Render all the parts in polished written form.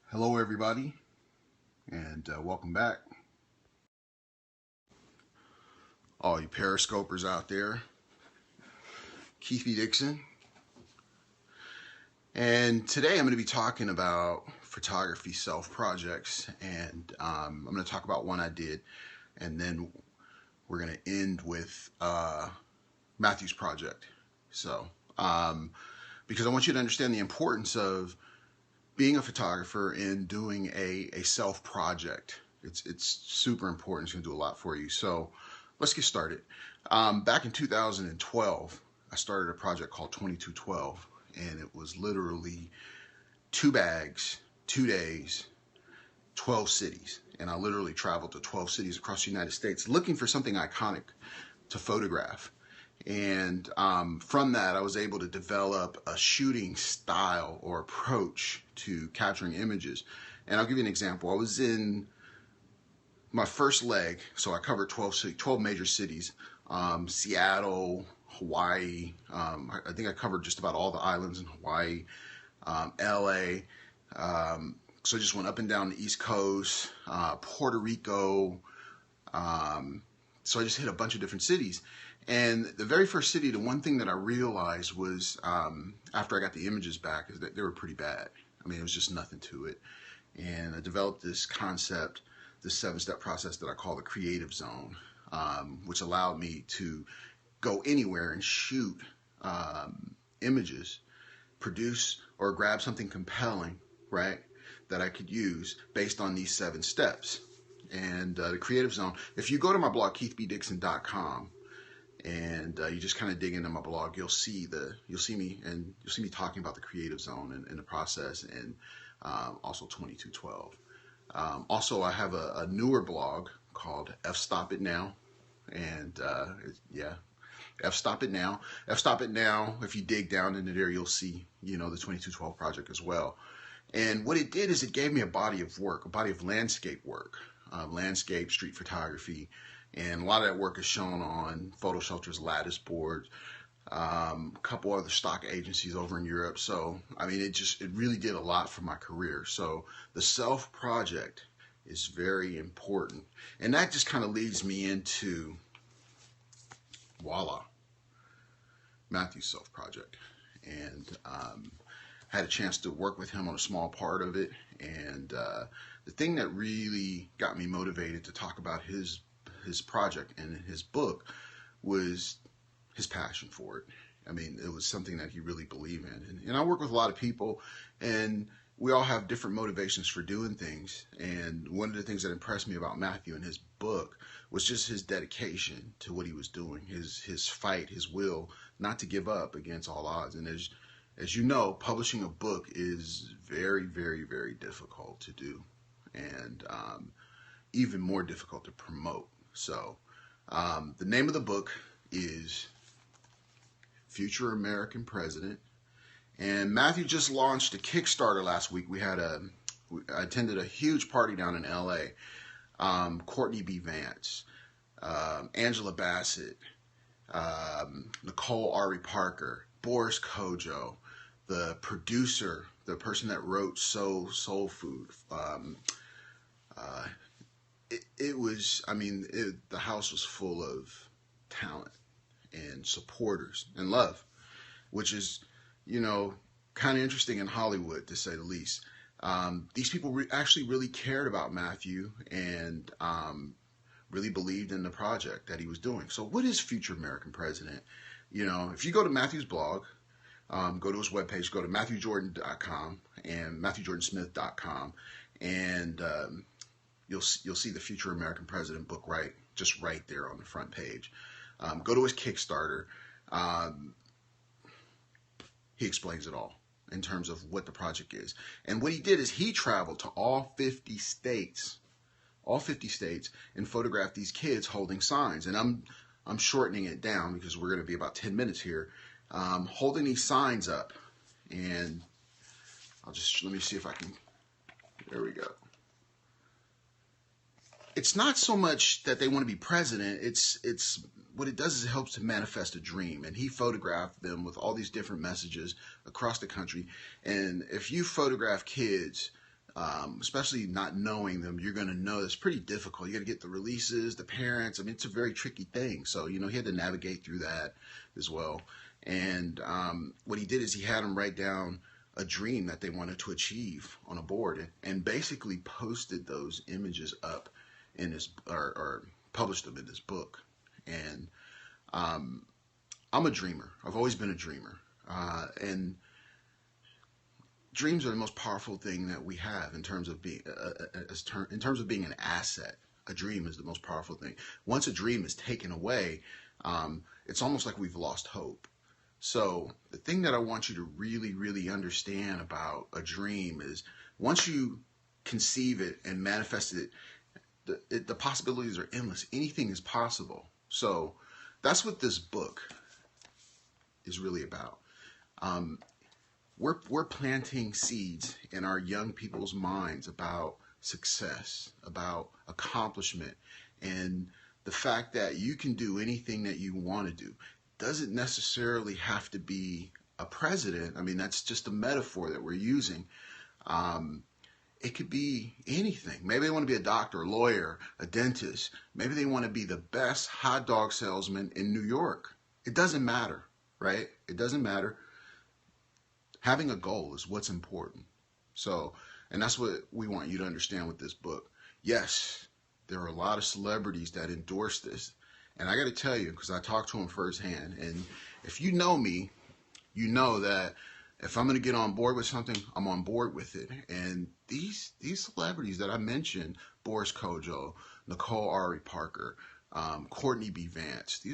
Hello everybody, and welcome back. All you Periscopers out there, Keith Dixon. And today I'm going to be talking about photography self-projects, and I'm going to talk about one I did, and then we're going to end with Matthew's project. So, because I want you to understand the importance of being a photographer and doing a self-project. It's super important. It's going to do a lot for you. So let's get started. Back in 2012, I started a project called 2212, and it was literally 2 bags, 2 days, 12 cities. And I literally traveled to 12 cities across the United States looking for something iconic to photograph. And from that, I was able to develop a shooting style or approach to capturing images. And I'll give you an example. I was in my first leg, so I covered 12 major cities, Seattle, Hawaii. I think I covered just about all the islands in Hawaii, LA. So I just went up and down the East Coast, Puerto Rico. So I just hit a bunch of different cities. And the very first city, the one thing that I realized was, after I got the images back, is that they were pretty bad. I mean, it was just nothing to it. And I developed this concept, this 7-step process that I call the creative zone, which allowed me to go anywhere and shoot images, produce or grab something compelling, right, that I could use based on these 7 steps. And the creative zone, if you go to my blog, keithbdixon.com, and you just kind of dig into my blog, you'll see me talking about the creative zone and the process, and also 2212. Also, I have a newer blog called F-Stop It Now, and yeah, F-Stop It Now. F-Stop It Now, if you dig down into there, you'll see, the 2212 project as well. And what it did is it gave me a body of work, a body of landscape work, landscape, street photography, and a lot of that work is shown on Photo Shelter's Lattice boards, a couple other stock agencies over in Europe. So, I mean, it really did a lot for my career. So the self project is very important. And that just kind of leads me into, voila, Matthew's self project. And had a chance to work with him on a small part of it. And the thing that really got me motivated to talk about his project and his book was his passion for it. I mean, it was something that he really believed in. And I work with a lot of people, and we all have different motivations for doing things. And one of the things that impressed me about Matthew and his book was just his dedication to what he was doing, his fight, his will not to give up against all odds. And as you know, publishing a book is very, very, very difficult to do, and even more difficult to promote. So the name of the book is Future American President, and Matthew just launched a Kickstarter last week. I attended a huge party down in LA. Courtney B. Vance, Angela Bassett, Nicole Ari Parker, Boris Kojo, the producer, the person that wrote Soul Food. It was, I mean, the house was full of talent and supporters and love, which is, kind of interesting in Hollywood, to say the least. These people actually really cared about Matthew and really believed in the project that he was doing. So what is Future American President? If you go to Matthew's blog, go to his webpage, go to MatthewJordan.com and MatthewJordansmith.com, and you'll see the Future American President book right there on the front page. Go to his Kickstarter. He explains it all in terms of what the project is. And what he did is he traveled to all 50 states, and photographed these kids holding signs. And I'm shortening it down because we're going to be about 10 minutes here, holding these signs up. And let me see if I can, there we go. It's not so much that they want to be president. It's what it does is it helps to manifest a dream. And he photographed them with all these different messages across the country. And if you photograph kids especially not knowing them, you're going to know it's pretty difficult. You got to get the releases, the parents. I mean, it's a very tricky thing. So, he had to navigate through that as well. And what he did is he had them write down a dream that they wanted to achieve on a board, and basically posted those images up in his, or published them in his book. And I'm a dreamer. I've always been a dreamer. And dreams are the most powerful thing that we have in terms of being an asset. A dream is the most powerful thing. Once a dream is taken away, it's almost like we've lost hope. So the thing that I want you to really, really understand about a dream is, once you conceive it and manifest it, the possibilities are endless. Anything is possible. So that's what this book is really about. We're planting seeds in our young people's minds about success, about accomplishment, and the fact that you can do anything that you want to do. Doesn't necessarily have to be a president. I mean, that's just a metaphor that we're using. It could be anything. Maybe they want to be a doctor, a lawyer, a dentist. Maybe they want to be the best hot dog salesman in New York. It doesn't matter, right? It doesn't matter. Having a goal is what's important. So, and that's what we want you to understand with this book. Yes, there are a lot of celebrities that endorse this. And I got to tell you, because I talked to them firsthand, and if you know me, you know that if I'm going to get on board with something, I'm on board with it. And these celebrities that I mentioned, Boris Kojo, Nicole Ari Parker, Courtney B. Vance,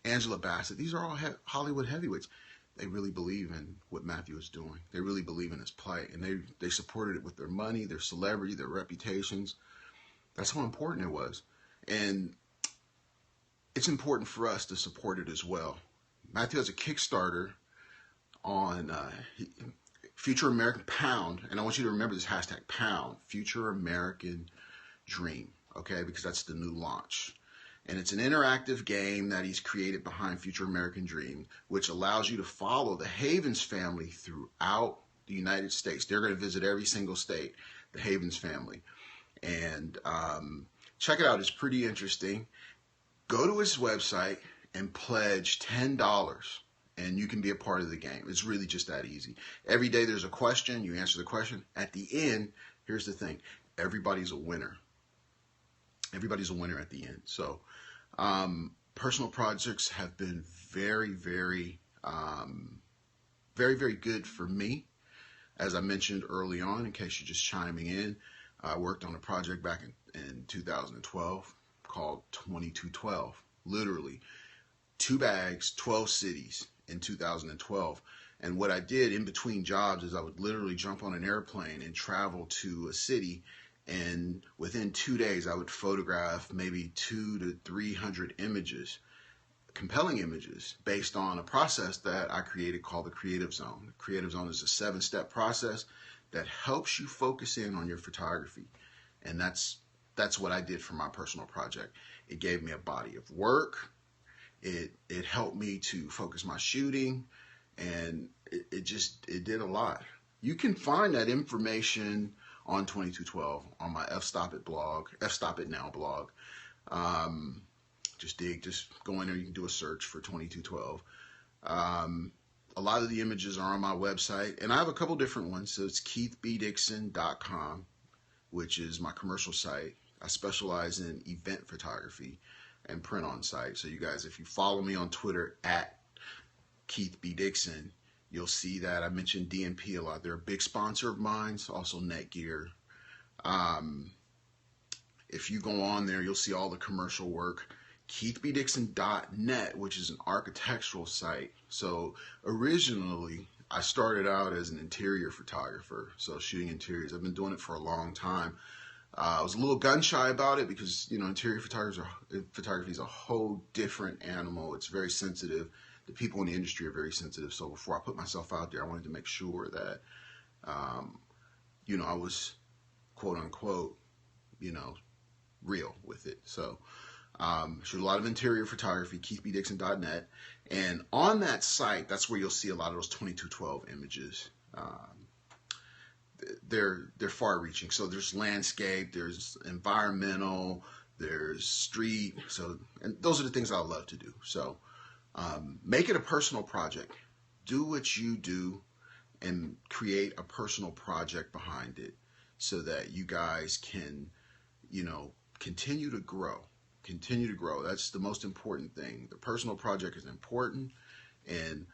Angela Bassett, these are all Hollywood heavyweights. They really believe in what Matthew is doing. They really believe in his plight, and they supported it with their money, their celebrity, their reputations. That's how important it was. And it's important for us to support it as well. Matthew has a Kickstarter on Future American Pound, and I want you to remember this hashtag Pound, Future American Dream, okay? Because that's the new launch. And it's an interactive game that he's created behind Future American Dream, which allows you to follow the Havens family throughout the United States. They're going to visit every single state, the Havens family. And check it out. It's pretty interesting. Go to his website and pledge $10, and you can be a part of the game. It's really just that easy. Every day there's a question. You answer the question. At the end, here's the thing. Everybody's a winner. Everybody's a winner at the end. So personal projects have been very, very, very, very good for me. As I mentioned early on, in case you're just chiming in, I worked on a project back in 2012 called 2212. Literally 2 bags, 12 cities in 2012. And what I did in between jobs is I would literally jump on an airplane and travel to a city, and within 2 days I would photograph maybe 200 to 300 images, compelling images, based on a process that I created called the Creative Zone. The Creative Zone is a 7-step process that helps you focus in on your photography. And that's what I did for my personal project. It gave me a body of work. It helped me to focus my shooting, and it did a lot. You can find that information on 2212 on my F-Stop It Now blog. Just go in there. You can do a search for 2212. A lot of the images are on my website, and I have a couple different ones. So it's keithbdixon.com, which is my commercial site. I specialize in event photography and print on site. So you guys, if you follow me on Twitter at Keith B. Dixon, you'll see that I mentioned DNP a lot. They're a big sponsor of mine, also Netgear. If you go on there, you'll see all the commercial work. KeithBDixon.net, which is an architectural site. So originally, I started out as an interior photographer, so shooting interiors. I've been doing it for a long time. I was a little gun shy about it because, interior photography is a whole different animal. It's very sensitive. The people in the industry are very sensitive. So before I put myself out there, I wanted to make sure that, I was quote unquote, real with it. So shoot a lot of interior photography, KeithBDixon.net. And on that site, that's where you'll see a lot of those 2212 images. they're far-reaching. So there's landscape, there's environmental, there's street. So, and those are the things I love to do. So make it a personal project. Do what you do and create a personal project behind it so that you guys can, continue to grow. Continue to grow. That's the most important thing. The personal project is important. And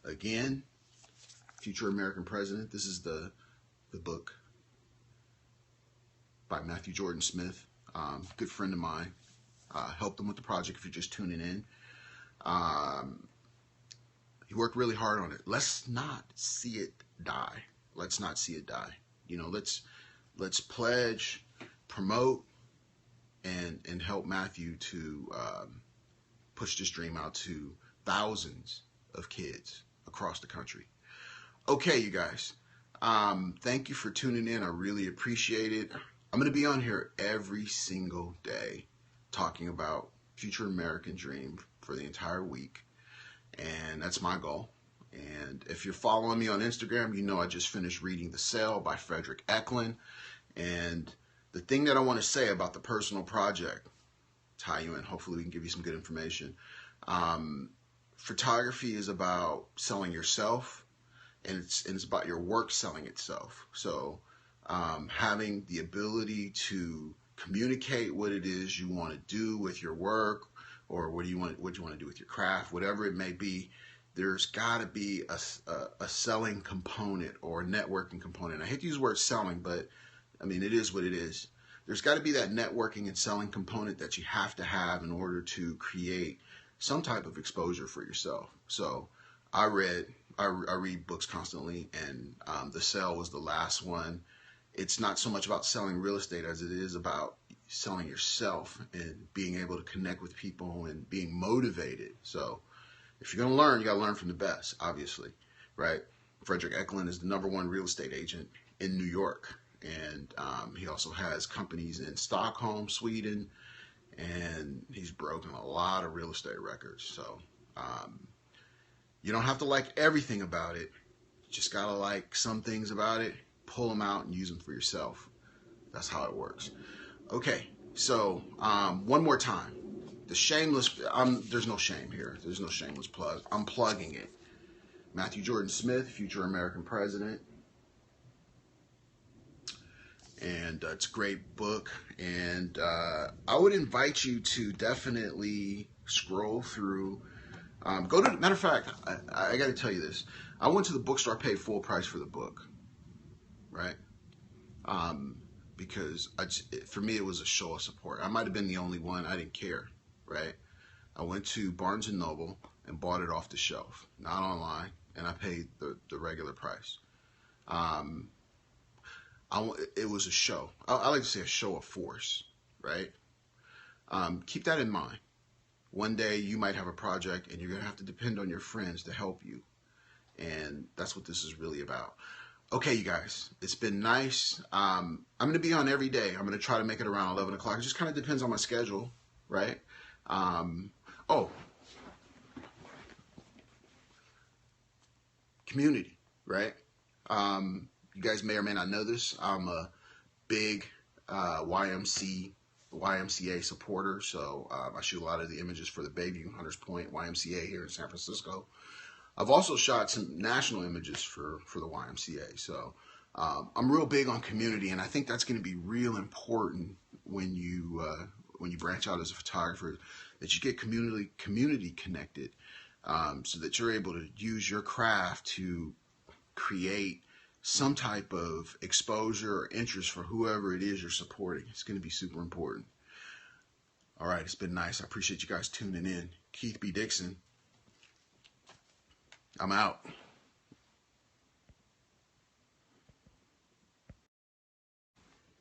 again, Future American President, this is the book by Matthew Jordan Smith, good friend of mine. Helped him with the project if you're just tuning in. He worked really hard on it. Let's not see it die. Let's not see it die. Let's pledge, promote, and help Matthew to push this dream out to thousands of kids across the country. Okay, you guys. Thank you for tuning in. I really appreciate it. I'm going to be on here every single day talking about Future American Dream for the entire week. And that's my goal. And if you're following me on Instagram, you know I just finished reading The Cell by Frederick Eklund. And the thing that I want to say about the personal project, tie you in, hopefully we can give you some good information. Photography is about selling yourself, and it's about your work selling itself. So having the ability to communicate what it is you want to do with your work, or what you want to do with your craft, whatever it may be. There's got to be a selling component or a networking component. I hate to use the word selling, but I mean, it is what it is. There's got to be that networking and selling component that you have to have in order to create some type of exposure for yourself. So I read books constantly, and The Cell was the last one. It's not so much about selling real estate as it is about selling yourself and being able to connect with people and being motivated. So if you're going to learn, you got to learn from the best, obviously, right? Frederick Eklund is the #1 real estate agent in New York. And he also has companies in Stockholm, Sweden, and he's broken a lot of real estate records. So you don't have to like everything about it. You just got to like some things about it, pull them out and use them for yourself. That's how it works. Okay, so one more time. The shameless, there's no shame here. There's no shameless plug. I'm plugging it. Matthew Jordan Smith, Future American President. And it's a great book. And I would invite you to definitely scroll through. Matter of fact, I got to tell you this. I went to the bookstore, paid full price for the book, right? Because for me, it was a show of support. I might have been the only one. I didn't care, right? I went to Barnes & Noble and bought it off the shelf, not online, and I paid the regular price. It was a show. I like to say a show of force, right? Keep that in mind. One day you might have a project and you're going to have to depend on your friends to help you. And that's what this is really about. Okay, you guys, it's been nice. I'm going to be on every day. I'm going to try to make it around 11 o'clock. It just kind of depends on my schedule, right? Community, right? You guys may or may not know this. I'm a big YMCA supporter, so I shoot a lot of the images for the Bayview Hunters Point YMCA here in San Francisco. I've also shot some national images for the YMCA, so I'm real big on community, and I think that's going to be real important when you branch out as a photographer, that you get community connected, so that you're able to use your craft to create some type of exposure or interest for whoever it is you're supporting. It's going to be super important. All right, it's been nice. I appreciate you guys tuning in. Keith B. Dixon, I'm out.